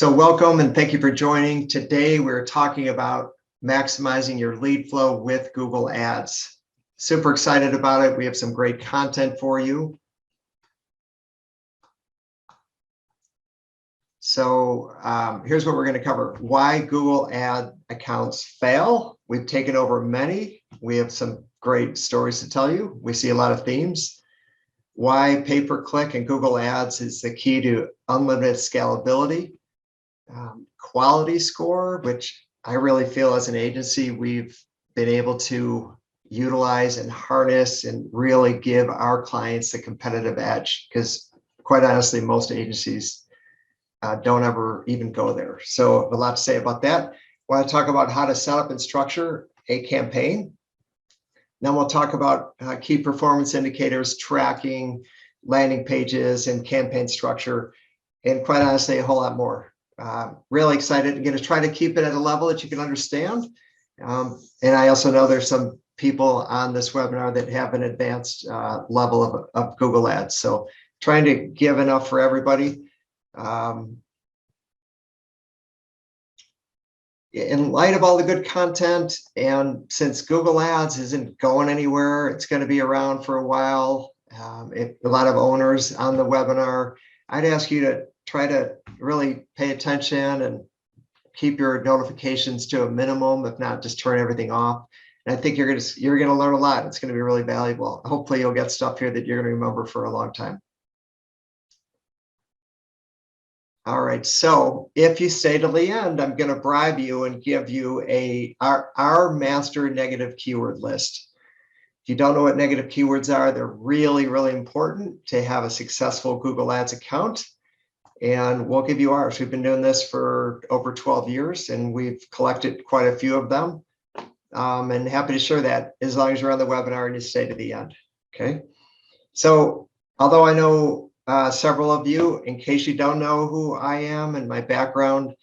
So welcome and thank you for joining. Today we're talking about maximizing your lead flow with Google Ads. Super excited about it. We have some great content for you. So here's what we're going to cover. Why Google Ad accounts fail. We've taken over many. We have some great stories to tell you. We see a lot of themes. Why pay-per-click and Google Ads is the key to unlimited scalability. Quality score, which I really feel as an agency, we've been able to utilize and harness and really give our clients the competitive edge, because quite honestly, most agencies don't ever even go there. So a lot to say about that. I want to talk about how to set up and structure a campaign. Then we'll talk about key performance indicators, tracking, landing pages, and campaign structure, and quite honestly, a whole lot more. Really excited. I'm going to try to keep it at a level that you can understand. And I also know there's some people on this webinar that have an advanced level of Google Ads. So trying to give enough for everybody. In light of all the good content, and since Google Ads isn't going anywhere, it's going to be around for a while. A lot of owners on the webinar, I'd ask you to try to really pay attention and keep your notifications to a minimum, if not just turn everything off. And I think you're gonna learn a lot. It's going to be really valuable. Hopefully you'll get stuff here that you're going to remember for a long time. All right, so if you stay to the end, I'm going to bribe you and give you our master negative keyword list. If you don't know what negative keywords are, they're really, really important to have a successful Google Ads account. And we'll give you ours. We've been doing this for over 12 years and we've collected quite a few of them. And happy to share that as long as you're on the webinar and you stay to the end. Okay. So although I know several of you, in case you don't know who I am and my background,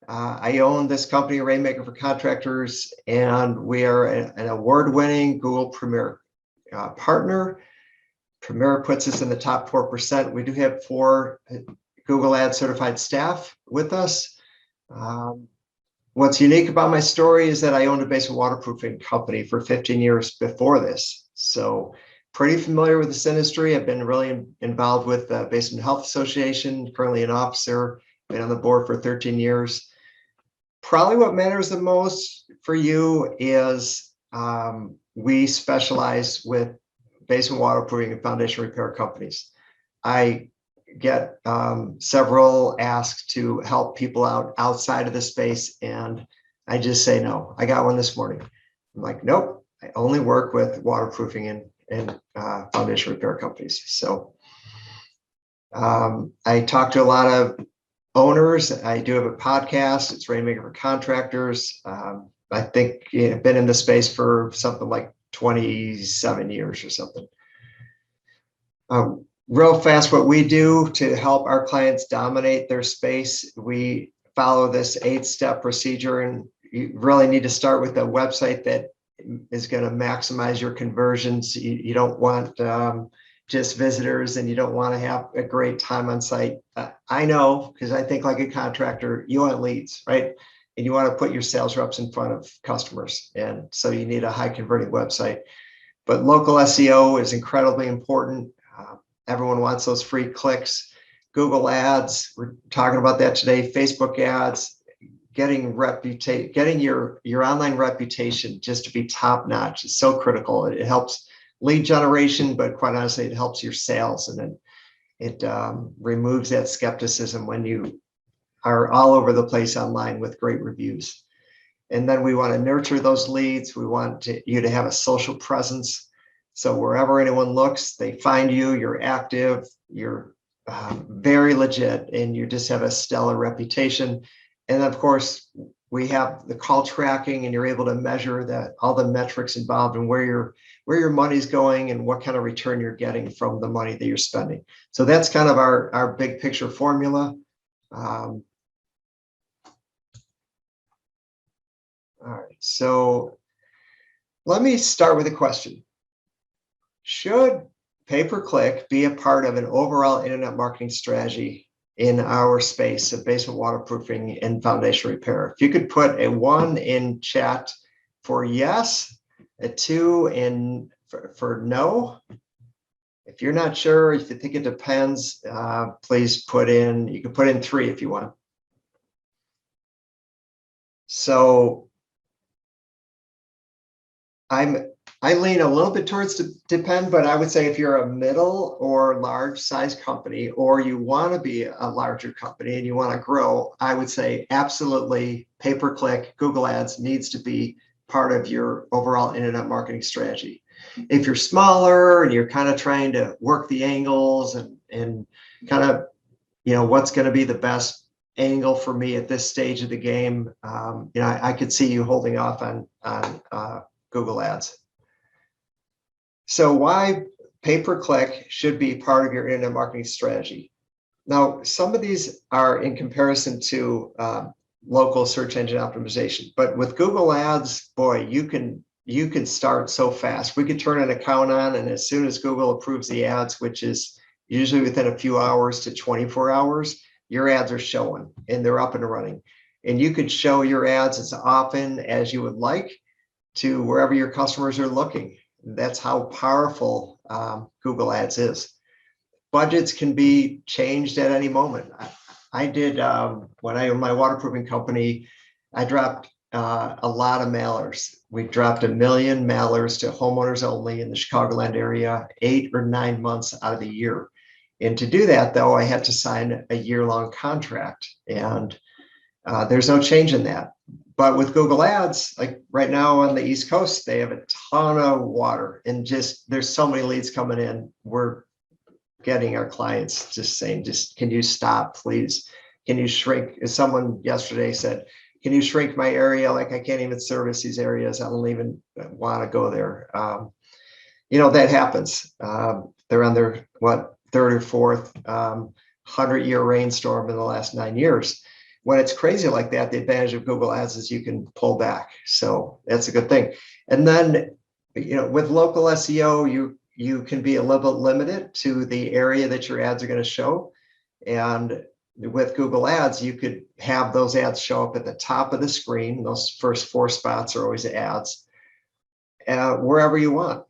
I own this company, Rainmaker for Contractors, and we are an award-winning Google Premier partner. Premier puts us in the top 4%. We do have 4 Google Ads certified staff with us. What's unique about my story is that I owned a basement waterproofing company for 15 years before this. So pretty familiar with this industry. I've been really involved with the Basement Health Association, currently an officer, been on the board for 13 years. Probably what matters the most for you is we specialize with basement waterproofing and foundation repair companies. I get several asks to help people out outside of the space, and I just say no. I got one this morning. I'm like, nope, I only work with waterproofing and foundation repair companies. So I talk to a lot of owners. I do have a podcast. It's Rainmaker for Contractors. I think I've been in the space for something like 27 years or something. Real fast, what we do to help our clients dominate their space, we follow this 8-step procedure, and you really need to start with a website that is going to maximize your conversions. You don't want just visitors, and you don't want to have a great time on site. I know, because I think like a contractor, you want leads, right? And you want to put your sales reps in front of customers. And so you need a high converting website. But local SEO is incredibly important. Everyone wants those free clicks. Google Ads, we're talking about that today. Facebook ads, getting your online reputation just to be top notch is so critical. It helps lead generation, but quite honestly, it helps your sales, and then it removes that skepticism when you are all over the place online with great reviews. And then we want to nurture those leads. We want you to have a social presence. So wherever anyone looks, they find you, you're active, you're very legit, and you just have a stellar reputation. And of course, we have the call tracking, and you're able to measure all the metrics involved and where your money's going and what kind of return you're getting from the money that you're spending. So that's kind of our big picture formula. All right, so let me start with a question. Should pay-per-click be a part of an overall internet marketing strategy in our space of basement waterproofing and foundation repair. If you could put a 1 in chat for yes, a 2 in for no. If you're not sure, if you think it depends, please put in, you can put in 3 if you want. So I lean a little bit towards depend, but I would say if you're a middle or large size company, or you want to be a larger company and you want to grow, I would say absolutely pay-per-click Google Ads needs to be part of your overall internet marketing strategy. If you're smaller and you're kind of trying to work the angles and kind of, what's going to be the best angle for me at this stage of the game, I could see you holding off on Google Ads. So why pay-per-click should be part of your internet marketing strategy. Now, some of these are in comparison to local search engine optimization, but with Google Ads, boy, you can start so fast. We could turn an account on, and as soon as Google approves the ads, which is usually within a few hours to 24 hours, your ads are showing and they're up and running. And you could show your ads as often as you would like to wherever your customers are looking. That's how powerful Google Ads is. Budgets can be changed at any moment. I did, when I owned my waterproofing company, I dropped a lot of mailers. We dropped 1 million mailers to homeowners only in the Chicagoland area, 8 or 9 months out of the year. And to do that, though, I had to sign a year-long contract, and there's no change in that. But with Google Ads, like right now on the East Coast, they have a ton of water, and just there's so many leads coming in. We're getting our clients just saying, can you stop, please? Can you shrink? As someone yesterday said, can you shrink my area? Like, I can't even service these areas. I don't even want to go there. That happens. They're on their, third or fourth 100-year rainstorm in the last 9 years. When it's crazy like that, the advantage of Google Ads is you can pull back. So that's a good thing. And then, with local SEO, you can be a little bit limited to the area that your ads are going to show. And with Google Ads, you could have those ads show up at the top of the screen. Those first 4 spots are always ads, wherever you want,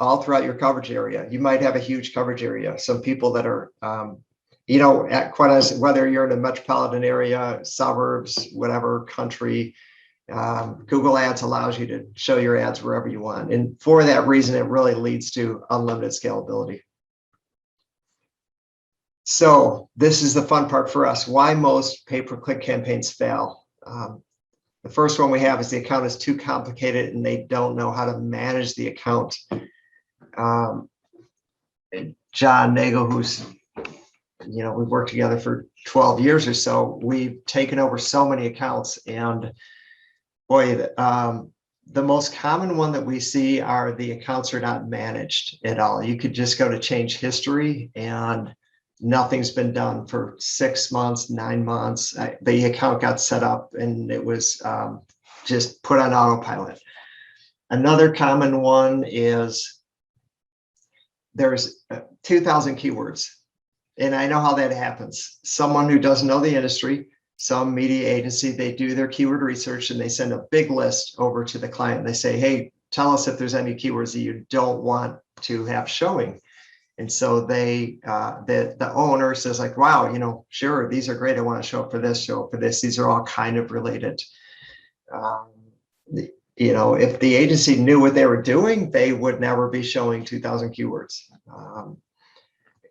all throughout your coverage area. You might have a huge coverage area. Some people that are, quite honestly, whether you're in a metropolitan area, suburbs, whatever country, Google Ads allows you to show your ads wherever you want. And for that reason, it really leads to unlimited scalability. So this is the fun part for us. Why most pay-per-click campaigns fail. The first one we have is the account is too complicated and they don't know how to manage the account. John Nagel, who's, we've worked together for 12 years or so, we've taken over so many accounts, and boy, the most common one that we see are the accounts are not managed at all. You could just go to change history and nothing's been done for 6 months, 9 months. The account got set up and it was just put on autopilot. Another common one is there's 2,000 keywords. And I know how that happens. Someone who doesn't know the industry, some media agency, they do their keyword research and they send a big list over to the client. And they say, hey, tell us if there's any keywords that you don't want to have showing. And so the owner says like, wow, sure, these are great. I want to show up for this, show up for this. These are all kind of related. If the agency knew what they were doing, they would never be showing 2,000 keywords.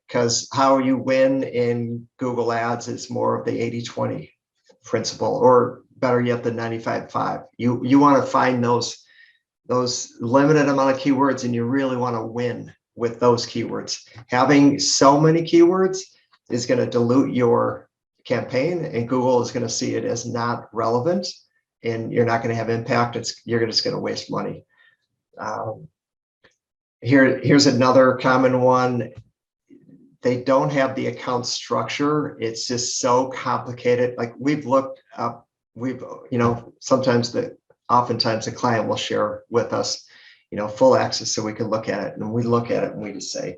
Because how you win in Google Ads is more of the 80-20 principle, or better yet, the 95-5. You want to find those limited amount of keywords, and you really want to win with those keywords. Having so many keywords is going to dilute your campaign, and Google is going to see it as not relevant, and you're not going to have impact. You're just going to waste money. Here's another common one. They don't have the account structure. It's just so complicated. Like we've looked up, oftentimes the client will share with us, full access so we can look at it, and we look at it and we just say,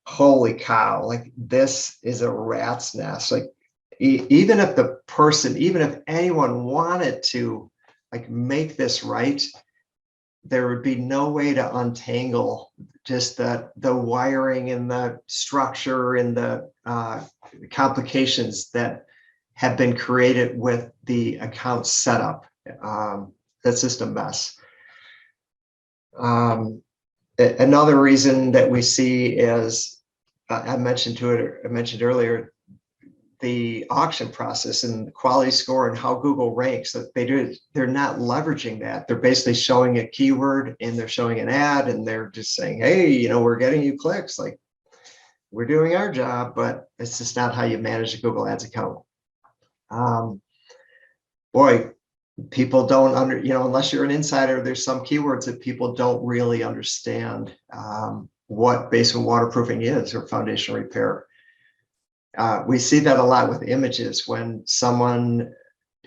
holy cow, like this is a rat's nest. Like even if the person, even if anyone wanted to like make this right, there would be no way to untangle just the wiring and the structure and the complications that have been created with the account setup. That's just a mess. Another reason that we see is, I mentioned earlier, the auction process and the quality score and how Google ranks. That they're not leveraging that. They're basically showing a keyword and they're showing an ad and they're just saying, hey, you know, we're getting you clicks, like we're doing our job, but it's just not how you manage a Google Ads account. Boy, people don't unless you're an insider, there's some keywords that people don't really understand what basement waterproofing is or foundation repair. We see that a lot with images when someone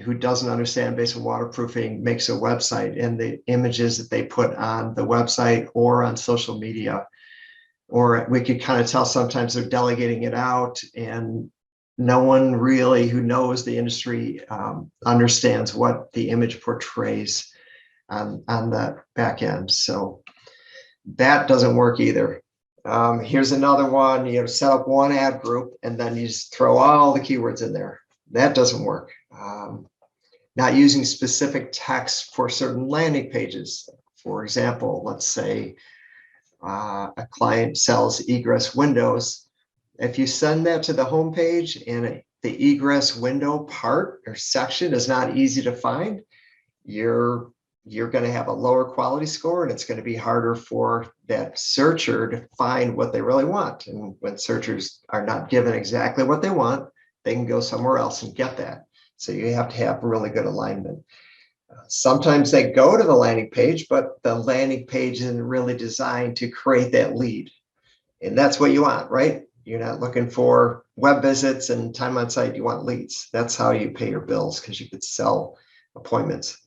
who doesn't understand basement waterproofing makes a website, and the images that they put on the website or on social media, or we could kind of tell sometimes they're delegating it out, and no one really who knows the industry understands what the image portrays on the back end. So that doesn't work either. Here's another one, set up one ad group and then you just throw all the keywords in there. That doesn't work. Not using specific text for certain landing pages. For example, let's say a client sells egress windows. If you send that to the home page and the egress window part or section is not easy to find, you're going to have a lower quality score, and it's going to be harder for that searcher to find what they really want. And when searchers are not given exactly what they want, they can go somewhere else and get that. So you have to have really good alignment. Sometimes they go to the landing page, but the landing page isn't really designed to create that lead. And that's what you want, right? You're not looking for web visits and time on site. You want leads. That's how you pay your bills, because you could sell appointments.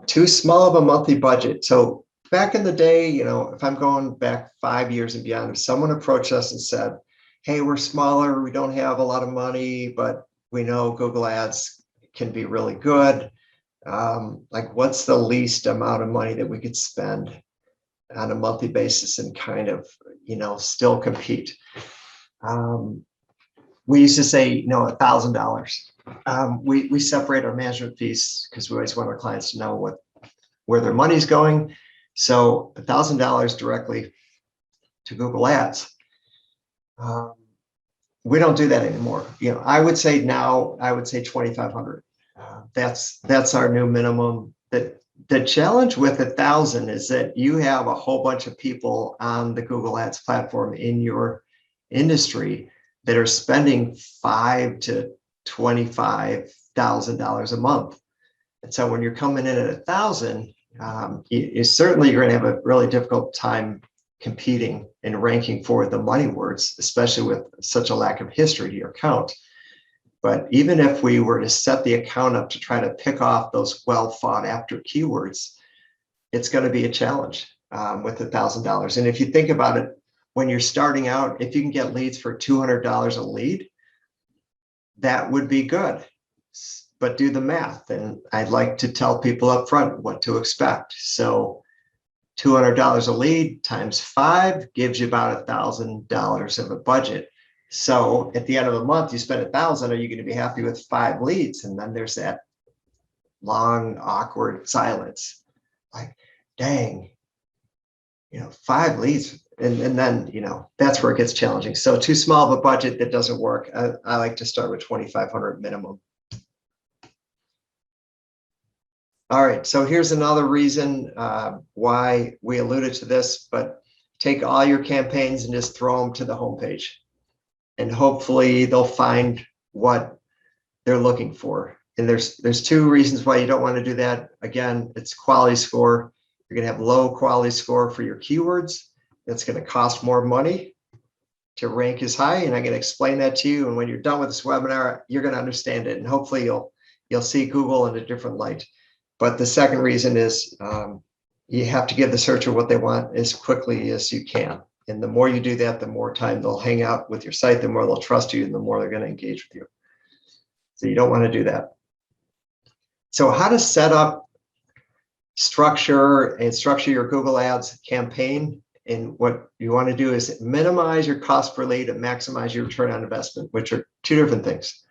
Too small of a monthly budget. So back in the day, if I'm going back 5 years and beyond, if someone approached us and said, hey, we're smaller, we don't have a lot of money, but we know Google Ads can be really good. Like, what's the least amount of money that we could spend on a monthly basis and kind of, still compete? We used to say, $1,000. We separate our management fees because we always want our clients to know where their money's going. So $1,000 directly to Google Ads. We don't do that anymore. I would say now, $2,500. That's our new minimum. The challenge with 1,000 is that you have a whole bunch of people on the Google Ads platform in your industry that are spending $5,000 to $25,000 a month. And so when you're coming in at 1,000, certainly you're going to have a really difficult time competing and ranking for the money words, especially with such a lack of history to your account. But even if we were to set the account up to try to pick off those well thought after keywords, it's going to be a challenge with $1,000. And if you think about it, when you're starting out, if you can get leads for $200 a lead, that would be good. But do the math. And I'd like to tell people up front what to expect. So $200 a lead times 5 gives you about $1,000 of a budget. So at the end of the month, you spend 1,000. Are you going to be happy with 5 leads? And then there's that long, awkward silence. Like, dang, 5 leads. And then, that's where it gets challenging. So too small of a budget, that doesn't work. I like to start with 2,500 minimum. All right, so here's another reason why we alluded to this, but take all your campaigns and just throw them to the homepage. And hopefully they'll find what they're looking for. And there's 2 reasons why you don't want to do that. Again, it's quality score. You're going to have low quality score for your keywords. It's going to cost more money to rank as high. And I'm going to explain that to you. And when you're done with this webinar, you're going to understand it. And hopefully you'll see Google in a different light. But the second reason is you have to give the searcher what they want as quickly as you can. And the more you do that, the more time they'll hang out with your site, the more they'll trust you, and the more they're going to engage with you. So you don't want to do that. So how to set up, structure your Google Ads campaign. And what you want to do is minimize your cost per lead and maximize your return on investment, which are two different things.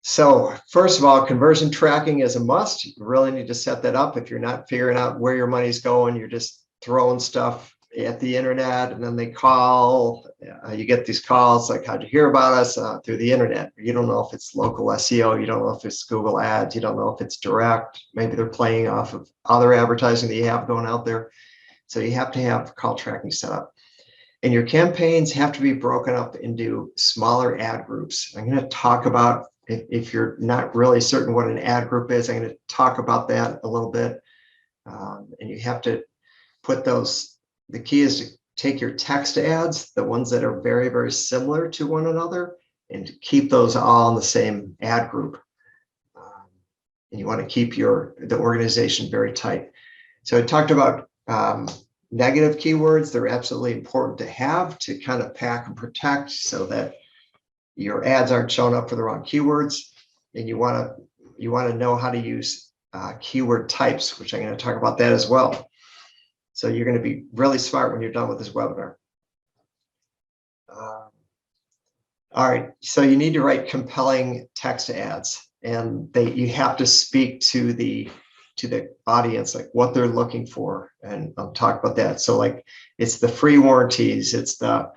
So first of all, conversion tracking is a must. You really need to set that up. If you're not figuring out where your money's going, you're just throwing stuff at the internet, and then they call. You get these calls like, how'd you hear about us? Through the internet. You don't know if it's local SEO. You don't know if it's Google Ads. You don't know if it's direct. Maybe they're playing off of other advertising that you have going out there. So you have to have call tracking set up. And your campaigns have to be broken up into smaller ad groups. I'm going to talk about, if you're not really certain what an ad group is, I'm going to talk about that a little bit. And you have to put those, the key is to take your text ads, the ones that are very, very similar to one another, and keep those all in the same ad group. And you want to keep the organization very tight. So I talked about negative keywords. They're absolutely important to have to kind of pack and protect so that your ads aren't showing up for the wrong keywords. And you want to know how to use keyword types, which I'm going to talk about that as well. So you're going to be really smart when you're done with this webinar. All right, so you need to write compelling text ads, and you have to speak to the audience, like what they're looking for, and I'll talk about that. So like, it's the free warranties, it's the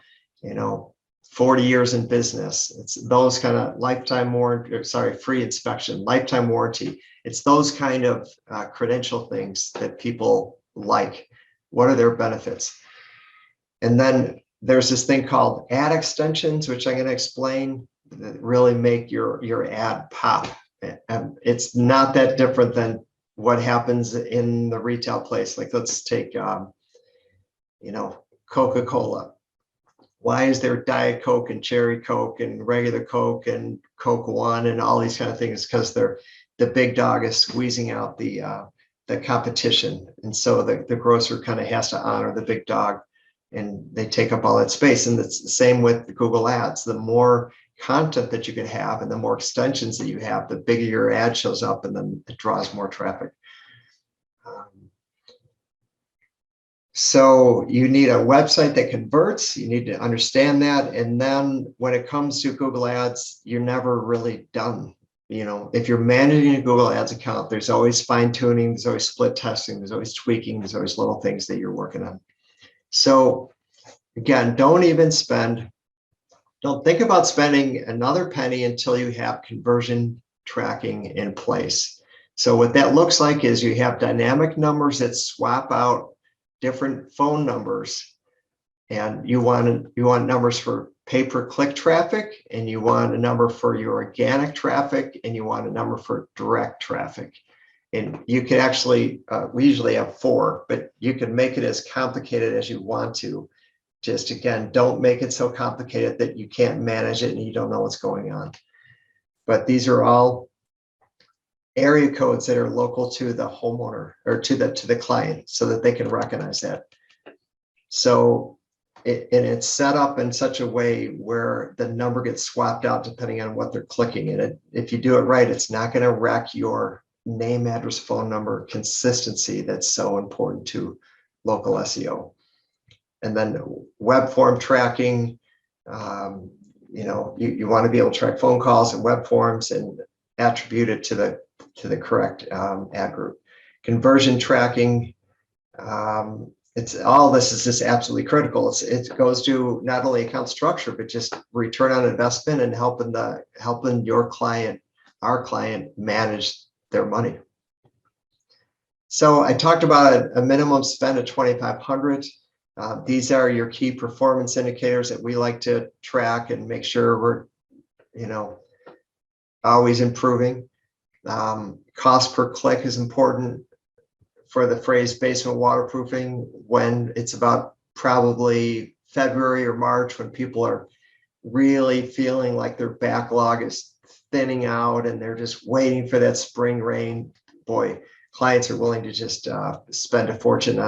40 years in business, it's those kind of lifetime warranty, free inspection, lifetime warranty. It's those kind of credential things that people like. What are their benefits? And then there's this thing called ad extensions, which I'm going to explain, that really make your ad pop. And it's not that different than what happens in the retail place. Like, let's take, Coca-Cola. Why is there Diet Coke and Cherry Coke and regular Coke and Coke One and all these kind of things? Because the big dog is squeezing out the competition. And so the grocer kind of has to honor the big dog, and they take up all that space. And it's the same with the Google Ads. The more content that you can have and the more extensions that you have, the bigger your ad shows up, and then it draws more traffic. So you need a website that converts. You need to understand that. And then when it comes to Google Ads, you're never really done. If you're managing a Google Ads account, there's always fine tuning, there's always split testing, there's always tweaking, there's always little things that you're working on. So again, don't think about spending another penny until you have conversion tracking in place. So what that looks like is you have dynamic numbers that swap out different phone numbers, and you want numbers for pay-per-click traffic, and you want a number for your organic traffic, and you want a number for direct traffic. And you can actually, we usually have 4, but you can make it as complicated as you want to. Just again, don't make it so complicated that you can't manage it and you don't know what's going on. But these are all area codes that are local to the homeowner or to the client, so that they can recognize that. So it's set up in such a way where the number gets swapped out depending on what they're clicking. And if you do it right, it's not going to wreck your name, address, phone number consistency that's so important to local SEO. And then web form tracking, you want to be able to track phone calls and web forms and attribute it to the correct ad group. Conversion tracking, it's all this is just absolutely critical. It goes to not only account structure, but just return on investment and helping your client, our client, manage their money. So I talked about a minimum spend of $2,500. These are your key performance indicators that we like to track and make sure we're, always improving. Cost per click is important for the phrase basement waterproofing when it's about probably February or March, when people are really feeling like their backlog is thinning out and they're just waiting for that spring rain. Boy, clients are willing to just spend a fortune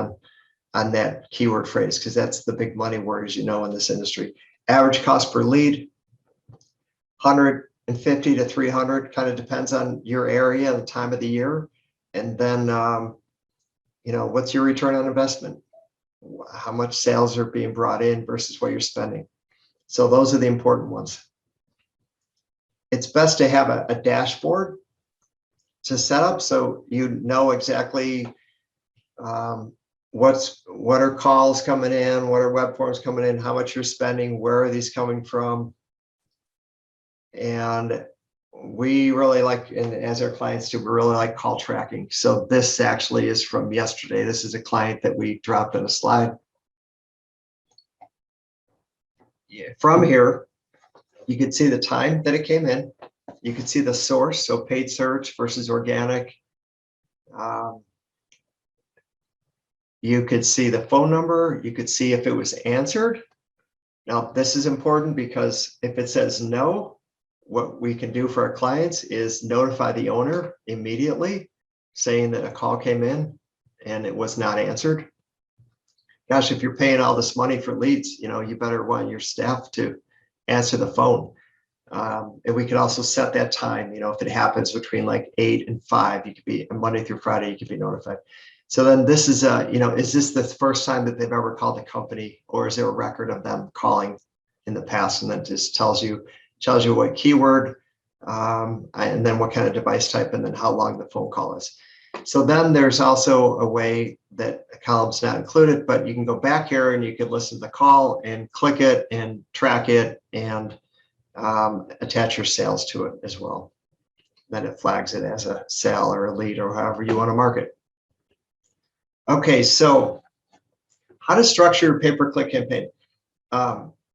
on that keyword phrase, because that's the big money word, as you know, in this industry. Average cost per lead, 150 to 300, kind of depends on your area and the time of the year. And then, what's your return on investment? How much sales are being brought in versus what you're spending. So those are the important ones. It's best to have a dashboard to set up so you know exactly what are calls coming in, what are web forms coming in, how much you're spending, where are these coming from. And we really like, and as our clients do, we really like call tracking. So this actually is from yesterday. This is a client that we dropped on a slide. From here, you can see the time that it came in. You can see the source, so paid search versus organic. You could see the phone number. You could see if it was answered. Now, this is important because if it says no, what we can do for our clients is notify the owner immediately, saying that a call came in and it was not answered. Gosh, if you're paying all this money for leads, you better want your staff to answer the phone. And we could also set that time, if it happens between like 8 and 5, you could be Monday through Friday, you could be notified. So then this is, is this the first time that they've ever called the company, or is there a record of them calling in the past? And then just tells you what keyword, and then what kind of device type, and then how long the phone call is. So then there's also a way that a column's not included, but you can go back here and you can listen to the call and click it and track it and attach your sales to it as well. Then it flags it as a sale or a lead or however you want to mark it. Okay, so how to structure your pay-per-click campaign.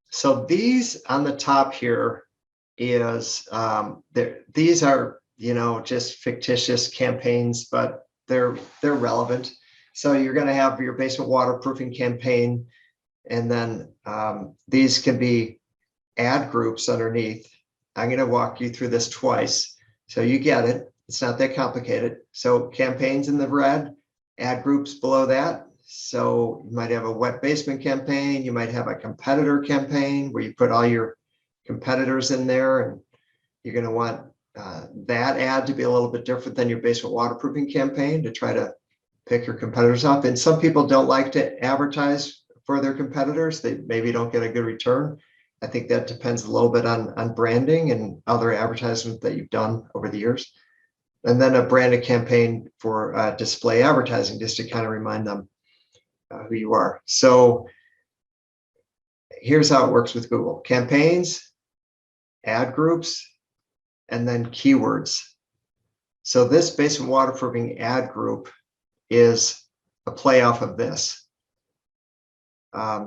So these on the top here is, these are, just fictitious campaigns, but they're relevant. So you're going to have your basement waterproofing campaign, and then these can be ad groups underneath. I'm going to walk you through this twice so you get it. It's not that complicated. So campaigns in the red, ad groups below that. So you might have a wet basement campaign. You might have a competitor campaign where you put all your competitors in there, and you're going to want that ad to be a little bit different than your basement waterproofing campaign to try to pick your competitors up. And some people don't like to advertise for their competitors. They maybe don't get a good return. I think that depends a little bit on branding and other advertisements that you've done over the years. And then a branded campaign for display advertising, just to kind of remind them who you are. So here's how it works with Google: campaigns, ad groups, and then keywords. So this basement waterproofing ad group is a play off of this.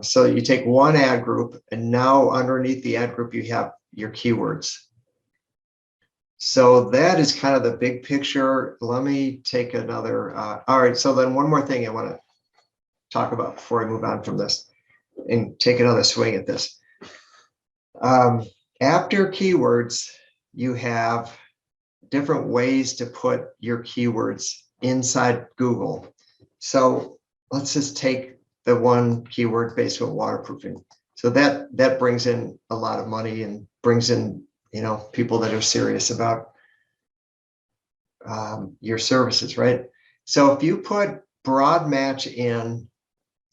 So you take one ad group, and now underneath the ad group, you have your keywords. So that is kind of the big picture. Let me take another. All right, so then one more thing I want to talk about before I move on from this and take another swing at this. After keywords, you have different ways to put your keywords inside Google. So let's just take the one keyword, basement waterproofing. So that brings in a lot of money and brings in, people that are serious about your services, right? So if you put broad match in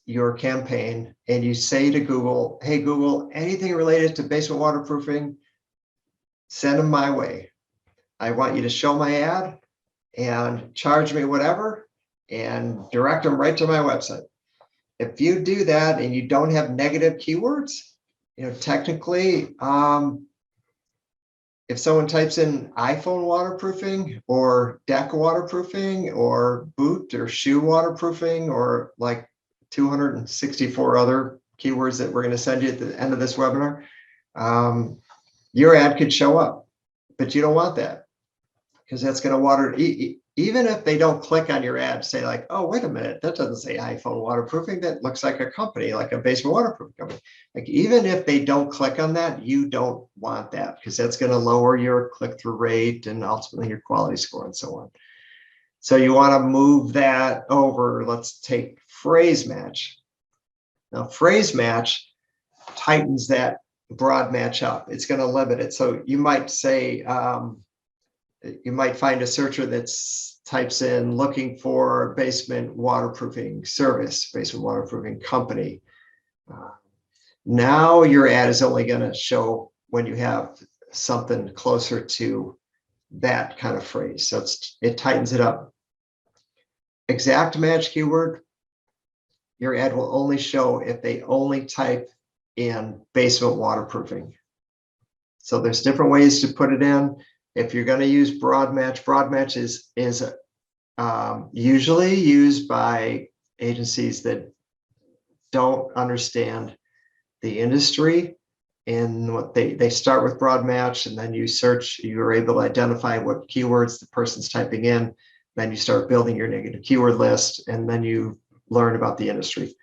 your campaign and you say to Google, hey, Google, anything related to basement waterproofing, send them my way. I want you to show my ad and charge me whatever and direct them right to my website. If you do that and you don't have negative keywords, technically, if someone types in iPhone waterproofing or deck waterproofing or boot or shoe waterproofing or like 264 other keywords that we're going to send you at the end of this webinar, your ad could show up, but you don't want that because that's going to water. Even if they don't click on your ad, say like, oh, wait a minute, that doesn't say iPhone waterproofing. That looks like a company, like a basement waterproofing company. Like even if they don't click on that, you don't want that because that's going to lower your click-through rate and ultimately your quality score and so on. So you want to move that over. Let's take phrase match. Now, phrase match tightens that broad match up. It's going to limit it. So you might say, you might find a searcher that types in looking for basement waterproofing service, basement waterproofing company. Now your ad is only going to show when you have something closer to that kind of phrase. So it tightens it up. Exact match keyword, your ad will only show if they only type in basement waterproofing. So there's different ways to put it in. If you're going to use broad match is usually used by agencies that don't understand the industry, and what they start with broad match, and then you search, you're able to identify what keywords the person's typing in, then you start building your negative keyword list, and then you learn about the industry.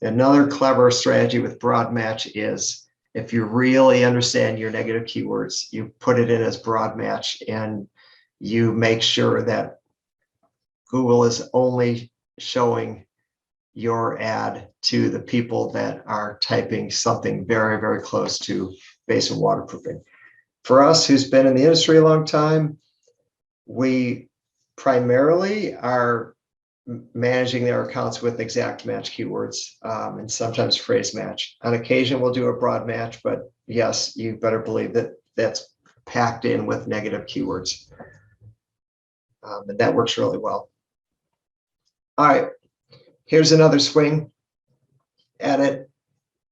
Another clever strategy with broad match is, if you really understand your negative keywords, you put it in as broad match, and you make sure that Google is only showing your ad to the people that are typing something very, very close to basement waterproofing. For us, who's been in the industry a long time, we primarily are managing their accounts with exact match keywords, and sometimes phrase match. On occasion, we'll do a broad match, but yes, you better believe that that's packed in with negative keywords. And that works really well. All right, here's another swing at it.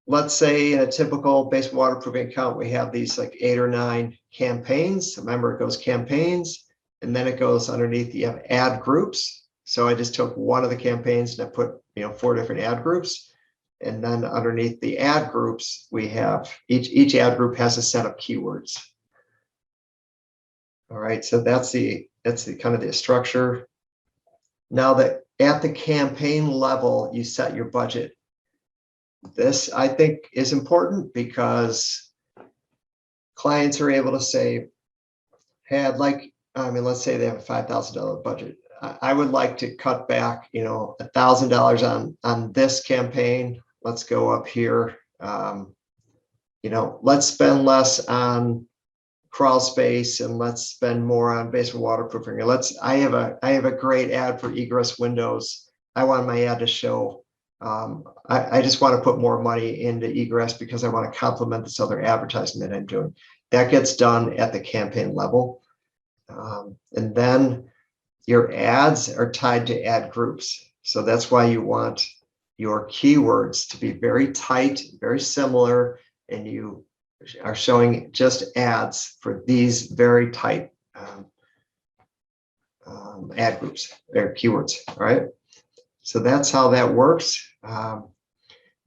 Let's say in a typical basement waterproofing account, we have these like 8 or 9 campaigns. Remember, it goes campaigns, and then it goes underneath, you have ad groups. So I just took one of the campaigns and I put 4 different ad groups. And then underneath the ad groups, we have each ad group has a set of keywords. All right, so that's the kind of the structure. Now that at the campaign level, you set your budget. This, I think, is important because clients are able to say, hey, let's say they have a $5,000 budget. I would like to cut back, $1,000 on this campaign. Let's go up here. Let's spend less on crawl space and let's spend more on basement waterproofing. I have a great ad for egress windows. I want my ad to show. I just want to put more money into egress because I want to complement this other advertising that I'm doing. That gets done at the campaign level. And then your ads are tied to ad groups. So that's why you want your keywords to be very tight, very similar, and you are showing just ads for these very tight ad groups or keywords. All right. So that's how that works.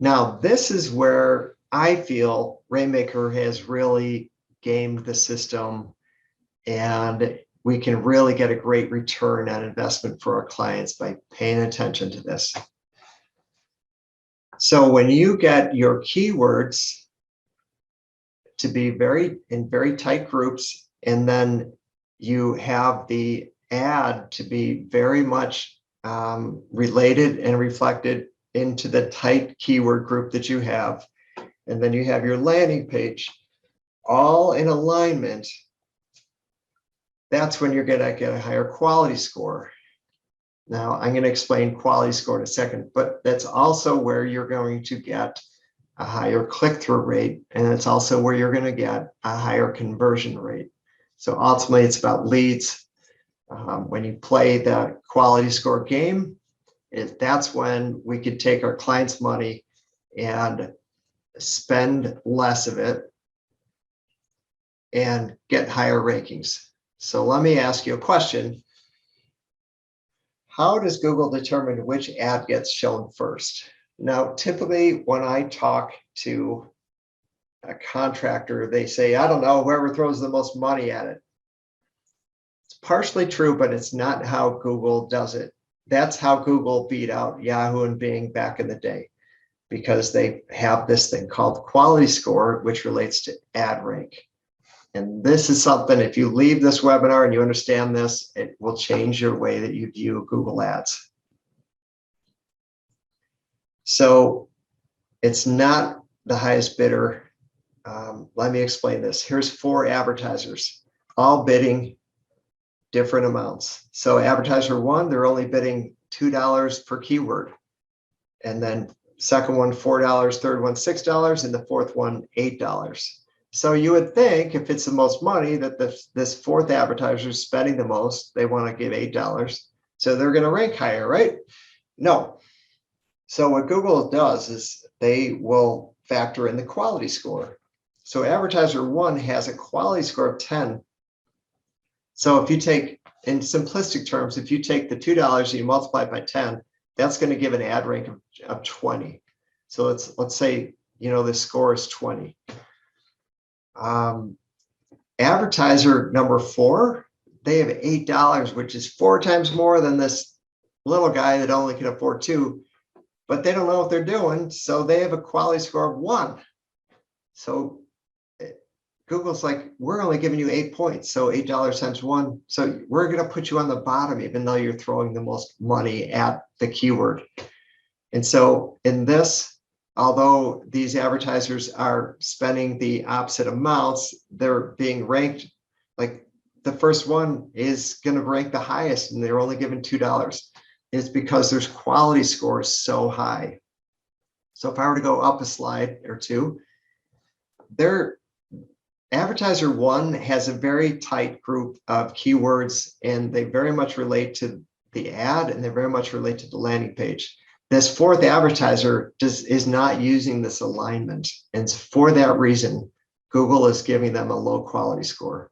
Now, this is where I feel Rainmaker has really gamed the system, and we can really get a great return on investment for our clients by paying attention to this. So when you get your keywords to be in very tight groups, and then you have the ad to be very much related and reflected into the tight keyword group that you have, and then you have your landing page all in alignment, that's when you're going to get a higher quality score. Now, I'm going to explain quality score in a second, but that's also where you're going to get a higher click-through rate, and it's also where you're going to get a higher conversion rate. So ultimately, it's about leads. When you play the quality score game, that's when we could take our clients' money and spend less of it and get higher rankings. So let me ask you a question. How does Google determine which ad gets shown first? Now, typically when I talk to a contractor, they say, I don't know, whoever throws the most money at it. It's partially true, but it's not how Google does it. That's how Google beat out Yahoo and Bing back in the day, because they have this thing called quality score, which relates to ad rank. And this is something, if you leave this webinar and you understand this, it will change your way that you view Google Ads. So it's not the highest bidder. Let me explain this. Here's 4 advertisers, all bidding different amounts. So advertiser 1, they're only bidding $2 per keyword. And then second one, $4, third one, $6, and the fourth one, $8. So you would think if it's the most money that this 4th advertiser is spending the most, they want to give $8. So they're going to rank higher, right? No. So what Google does is they will factor in the quality score. So advertiser 1 has a quality score of 10. So if you take, in simplistic terms, if you take the $2 and you multiply it by 10, that's going to give an ad rank of 20. So let's say, the score is 20. Advertiser number 4, they have $8, which is 4 times more than this little guy that only can afford 2, but they don't know what they're doing. So they have a quality score of 1. So Google's like, we're only giving you 8 points. So $8 times 1. So we're going to put you on the bottom, even though you're throwing the most money at the keyword. And so in this, although these advertisers are spending the opposite amounts, they're being ranked, like the first one is going to rank the highest and they're only given $2. It's because their quality score is so high. So if I were to go up a slide or 2, their advertiser 1 has a very tight group of keywords, and they very much relate to the ad and they very much relate to the landing page. This 4th advertiser is not using this alignment. And for that reason, Google is giving them a low quality score.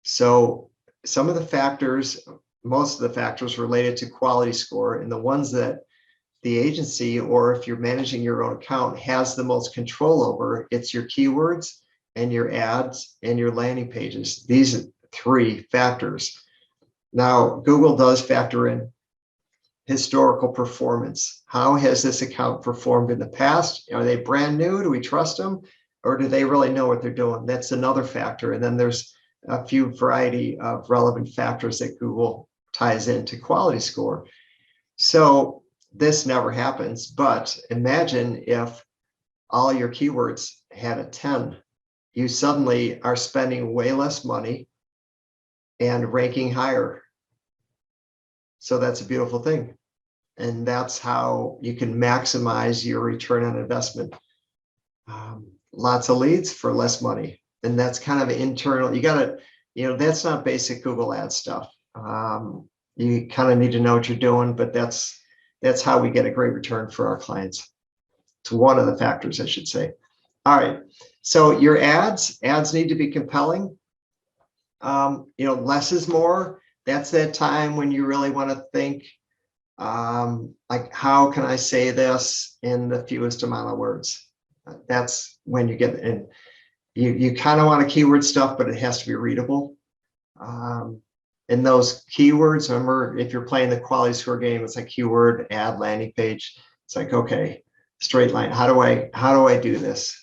So some of the factors, most of the factors related to quality score, and the ones that the agency, or if you're managing your own account, has the most control over, it's your keywords and your ads and your landing pages. These 3 factors. Now, Google does factor in historical performance. How has this account performed in the past? Are they brand new? Do we trust them? Or do they really know what they're doing? That's another factor. And then there's a few variety of relevant factors that Google ties into quality score. So this never happens, but imagine if all your keywords had a 10. You suddenly are spending way less money and ranking higher. So that's a beautiful thing. And that's how you can maximize your return on investment. Lots of leads for less money. And that's kind of internal. You got to, that's not basic Google Ads stuff. You kind of need to know what you're doing, but that's how we get a great return for our clients. It's one of the factors, I should say. All right. So your ads need to be compelling. Less is more. That's that time when you really want to think, like, how can I say this in the fewest amount of words? That's when you get in. You kind of want a keyword stuff, but it has to be readable. And those keywords, remember, if you're playing the quality score game, it's like keyword, ad, landing page. It's like, okay, straight line. How do I do this?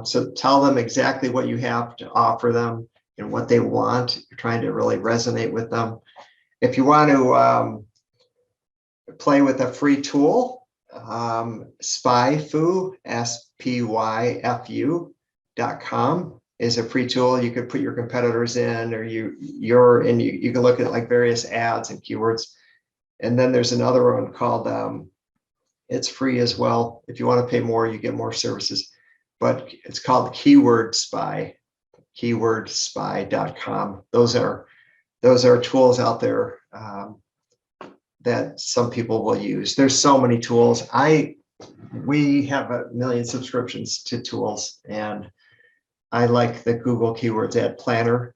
So tell them exactly what you have to offer them and what they want. You're trying to really resonate with them. If you want to play with a free tool, SPYFU, SPYFU.com is a free tool. You could put your competitors in, or you can look at like various ads and keywords. And then there's another one called, it's free as well. If you want to pay more, you get more services, but it's called Keyword Spy, keywordspy.com. Those are tools out there that some people will use. There's so many tools. We have 1 million subscriptions to tools, and I like the Google Keywords Ad Planner.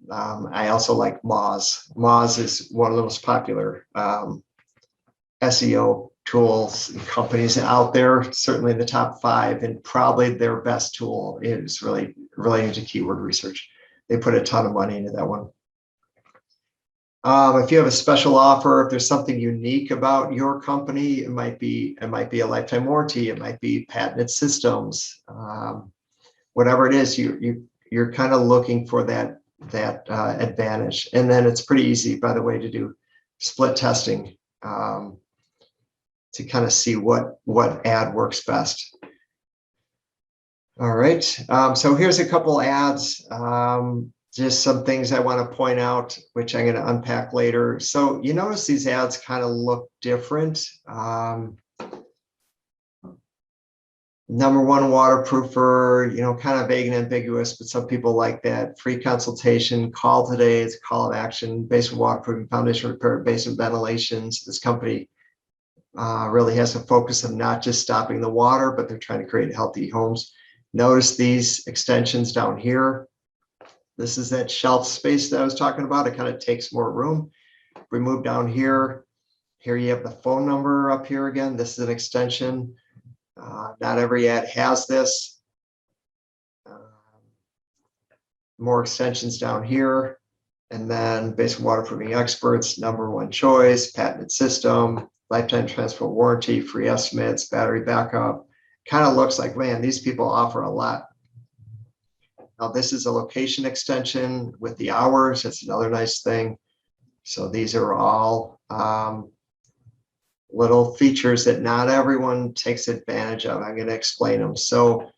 I also like Moz. Moz is one of the most popular SEO tools and companies out there, certainly in the top 5, and probably their best tool is really related to keyword research. They put a ton of money into that one. If you have a special offer, if there's something unique about your company, it might be a lifetime warranty, it might be patented systems, whatever it is, you're kind of looking for that advantage. And then it's pretty easy, by the way, to do split testing. to kind of see what ad works best. All right, so here's a couple ads. Just some things I want to point out, which I'm going to unpack later. So you notice these ads kind of look different. Number one, waterproofer, kind of vague and ambiguous, but some people like that. Free consultation, call today, it's a call of action, basement waterproofing, foundation repair, basement ventilations. This company really has a focus of not just stopping the water, but they're trying to create healthy homes. Notice these extensions down here. This is that shelf space that I was talking about. It kind of takes more room. We move down here. Here you have the phone number up here again. This is an extension. Not every ad has this. More extensions down here. And then basement waterproofing experts, number one choice, patented system, lifetime transfer warranty, free estimates, battery backup. Kind of looks like, man, these people offer a lot. Now this is a location extension with the hours. That's another nice thing. So these are all little features that not everyone takes advantage of. I'm going to explain them. So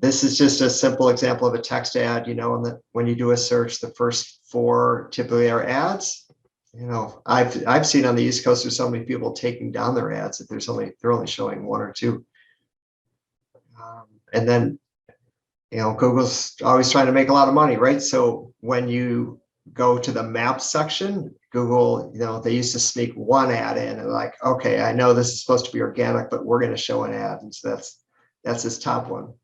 this is just a simple example of a text ad. When you do a search, the first 4 typically are ads. I've seen on the East Coast there's so many people taking down their ads that they're only showing 1 or 2. And then Google's always trying to make a lot of money, right? So when you go to the map section, Google, they used to sneak 1 ad in and like, okay, I know this is supposed to be organic, but we're going to show an ad. And so that's this top one.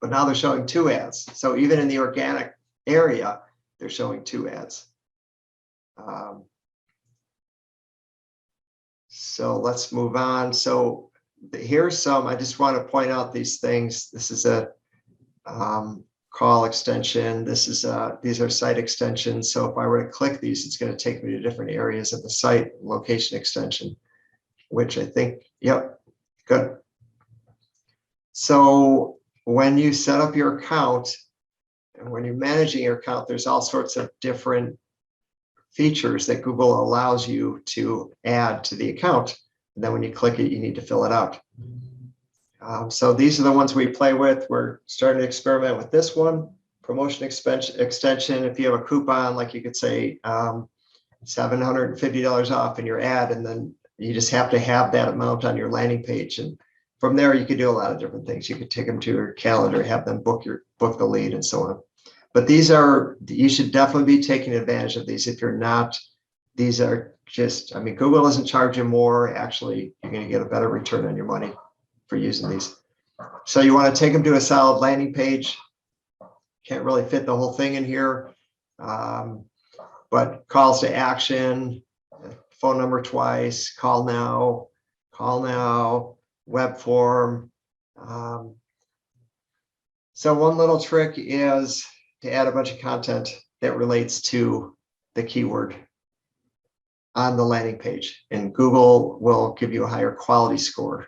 But now they're showing 2 ads. So even in the organic area, they're showing 2 ads. So let's move on. So here's some, I just want to point out these things. This is a call extension. These are site extensions. So if I were to click these, it's going to take me to different areas of the site. Location extension, which I think, yep, good. So when you set up your account and when you're managing your account, there's all sorts of different features that Google allows you to add to the account. And then when you click it, you need to fill it out. So these are the ones we play with. We're starting to experiment with this one, promotion extension. If you have a coupon, like you could say $750 off in your ad, and then you just have to have that amount on your landing page. And from there, you could do a lot of different things. You could take them to your calendar, have them book the lead, and so on. But you should definitely be taking advantage of these. If you're not, these are just, Google doesn't charge you more. Actually, you're going to get a better return on your money for using these. So you want to take them to a solid landing page. Can't really fit the whole thing in here. But calls to action, phone number twice, call now, web form. So one little trick is to add a bunch of content that relates to the keyword on the landing page, and Google will give you a higher quality score.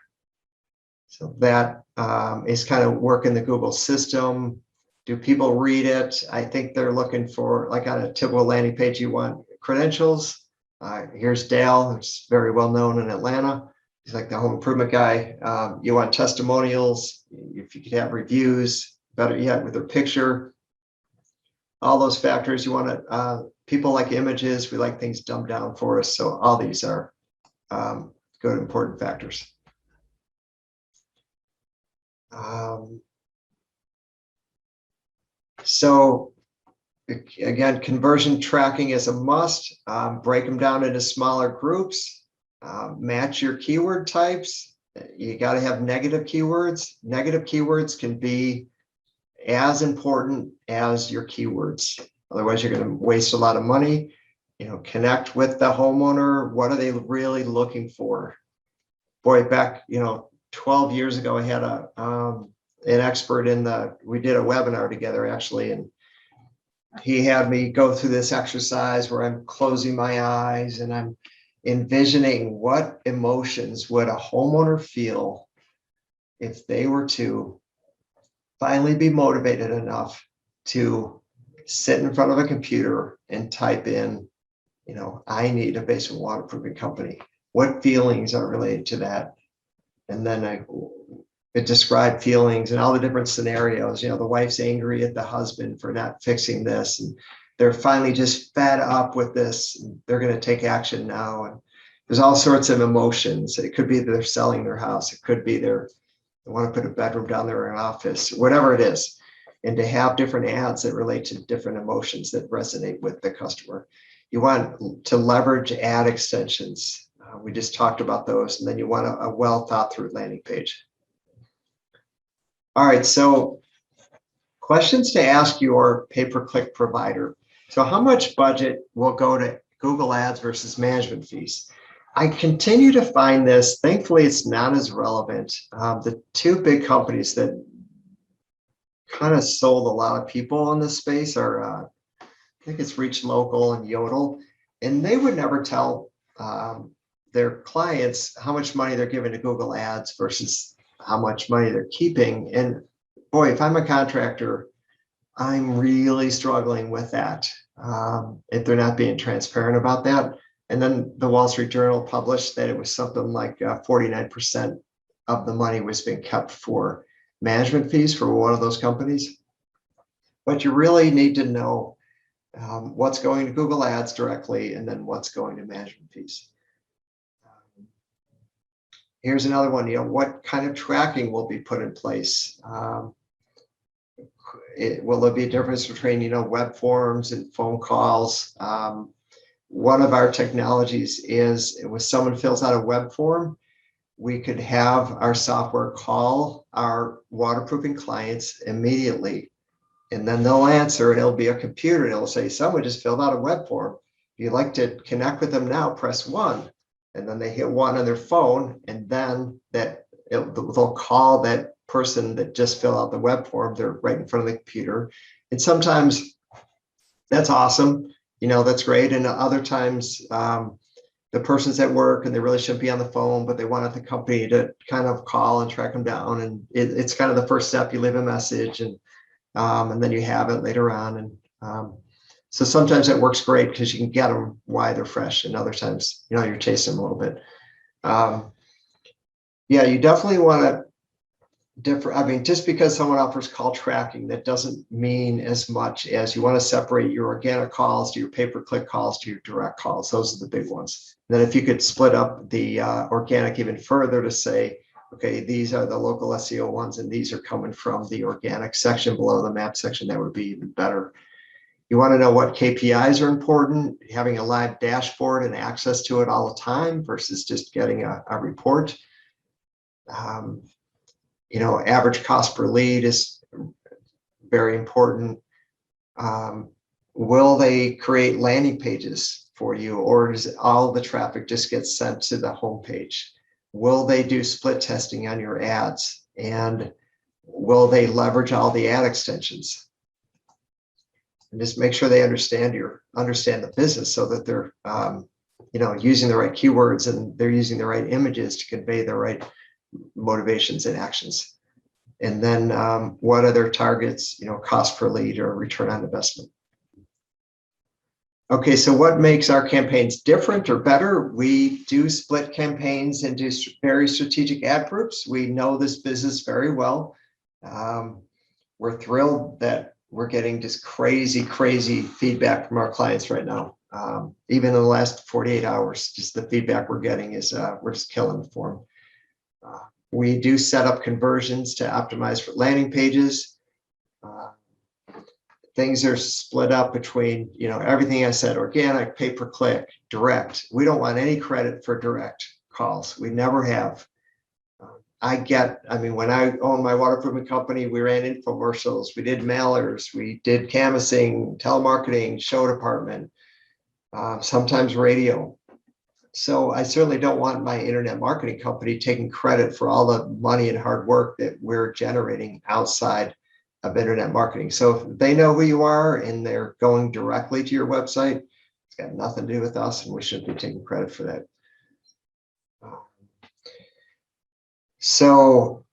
So that is kind of working the Google system. Do people read it? I think they're looking for, like on a typical landing page, you want credentials. Here's Dale, who's very well known in Atlanta. He's like the home improvement guy. You want testimonials. If you could have reviews, better yet with their picture. All those factors you want to, people like images. We like things dumbed down for us. So all these are good, important factors. So again, conversion tracking is a must. Break them down into smaller groups. Match your keyword types. You got to have negative keywords. Negative keywords can be as important as your keywords. Otherwise, you're going to waste a lot of money. Connect with the homeowner. What are they really looking for? Boy, back 12 years ago, I had an expert we did a webinar together actually, and he had me go through this exercise where I'm closing my eyes and I'm envisioning what emotions would a homeowner feel if they were to finally be motivated enough to sit in front of a computer and type in, I need a basement waterproofing company. what feelings are related to that. And then it described feelings and all the different scenarios. The wife's angry at the husband for not fixing this, and they're finally just fed up with this. And they're going to take action now. And there's all sorts of emotions. It could be that they're selling their house. It could be they want to put a bedroom down there or an office, whatever it is. And to have different ads that relate to different emotions that resonate with the customer. You want to leverage ad extensions. We just talked about those. And then you want a well thought through landing page. All right, so questions to ask your pay-per-click provider. So how much budget will go to Google Ads versus management fees? I continue to find this, thankfully it's not as relevant. The two big companies that kind of sold a lot of people in this space are, I think it's Reach Local and Yodel, and they would never tell their clients how much money they're giving to Google Ads versus how much money they're keeping. And boy, if I'm a contractor, I'm really struggling with that if they're not being transparent about that. And then the Wall Street Journal published that it was something like 49% of the money was being kept for management fees for one of those companies. But you really need to know what's going to Google Ads directly and then what's going to management fees. Here's another one, what kind of tracking will be put in place? Will there be a difference between, web forms and phone calls? One of our technologies is when someone fills out a web form, we could have our software call our waterproofing clients immediately. And then they'll answer, and it'll be a computer, and it'll say, someone just filled out a web form. If you'd like to connect with them now, press 1. And then they hit 1 on their phone, and then they'll call that person that just filled out the web form. They're right in front of the computer. And sometimes that's awesome. That's great. And other times the person's at work and they really shouldn't be on the phone, but they wanted the company to kind of call and track them down. And it's kind of the first step. You leave a message and then you have it later on. And so sometimes that works great because you can get them while they're fresh. And other times, you're chasing them a little bit. Yeah, you definitely want to just because someone offers call tracking, that doesn't mean as much as you want to separate your organic calls to your pay-per-click calls to your direct calls. Those are the big ones. And then if you could split up the organic even further to say, okay, these are the local SEO ones, and these are coming from the organic section below the map section, that would be even better. You want to know what KPIs are important, having a live dashboard and access to it all the time versus just getting a report. Average cost per lead is very important. Will they create landing pages for you, or does all the traffic just get sent to the homepage? Will they do split testing on your ads? And will they leverage all the ad extensions? And just make sure they understand the business so that they're using the right keywords and they're using the right images to convey the right motivations and actions. And then what are their targets, cost per lead or return on investment. Okay, so what makes our campaigns different or better? We do split campaigns into very strategic ad groups. We know this business very well. We're thrilled that we're getting just crazy feedback from our clients right now. Even in the last 48 hours, just the feedback we're getting is we're just killing the form. We do set up conversions to optimize for landing pages. Things are split up between, everything I said, organic, pay-per-click, direct. We don't want any credit for direct calls. We never have. When I owned my waterproofing company, we ran infomercials, we did mailers, we did canvassing, telemarketing, show department, sometimes radio. So I certainly don't want my internet marketing company taking credit for all the money and hard work that we're generating outside of internet marketing. So if they know who you are and they're going directly to your website, it's got nothing to do with us, and we shouldn't be taking credit for that. So,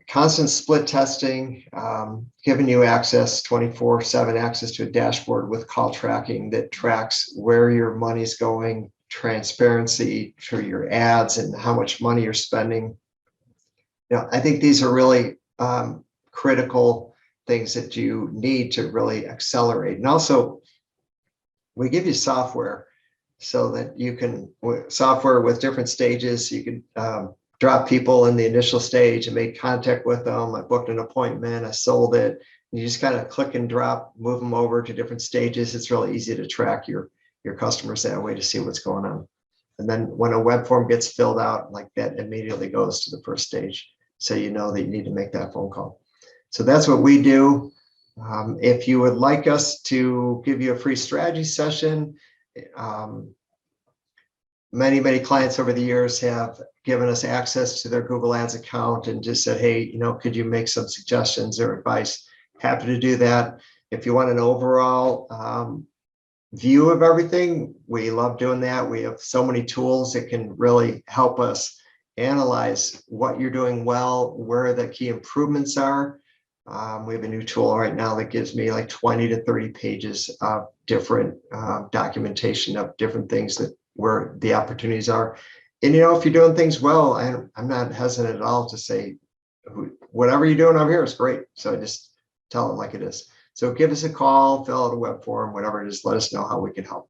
constant split testing, giving you access, 24/7 access to a dashboard with call tracking that tracks where your money's going, transparency to your ads and how much money you're spending. I think these are really critical things that you need to really accelerate. And also, we give you software so that you can, software with different stages. You can drop people in the initial stage and make contact with them. I booked an appointment, I sold it. And you just kind of click and drop, move them over to different stages. It's really easy to track your customers that way to see what's going on. And then when a web form gets filled out like that, immediately goes to the first stage. So you know that you need to make that phone call. So that's what we do. If you would like us to give you a free strategy session, many clients over the years have given us access to their Google Ads account and just said, hey, could you make some suggestions or advice? Happy to do that. If you want an overall view of everything, we love doing that. We have so many tools that can really help us analyze what you're doing well, where the key improvements are. We have a new tool right now that gives me like 20 to 30 pages of different documentation of different things that where the opportunities are. And if you're doing things well, I'm not hesitant at all to say, whatever you're doing over here is great. So just tell it like it is. So give us a call, fill out a web form, whatever it is, let us know how we can help.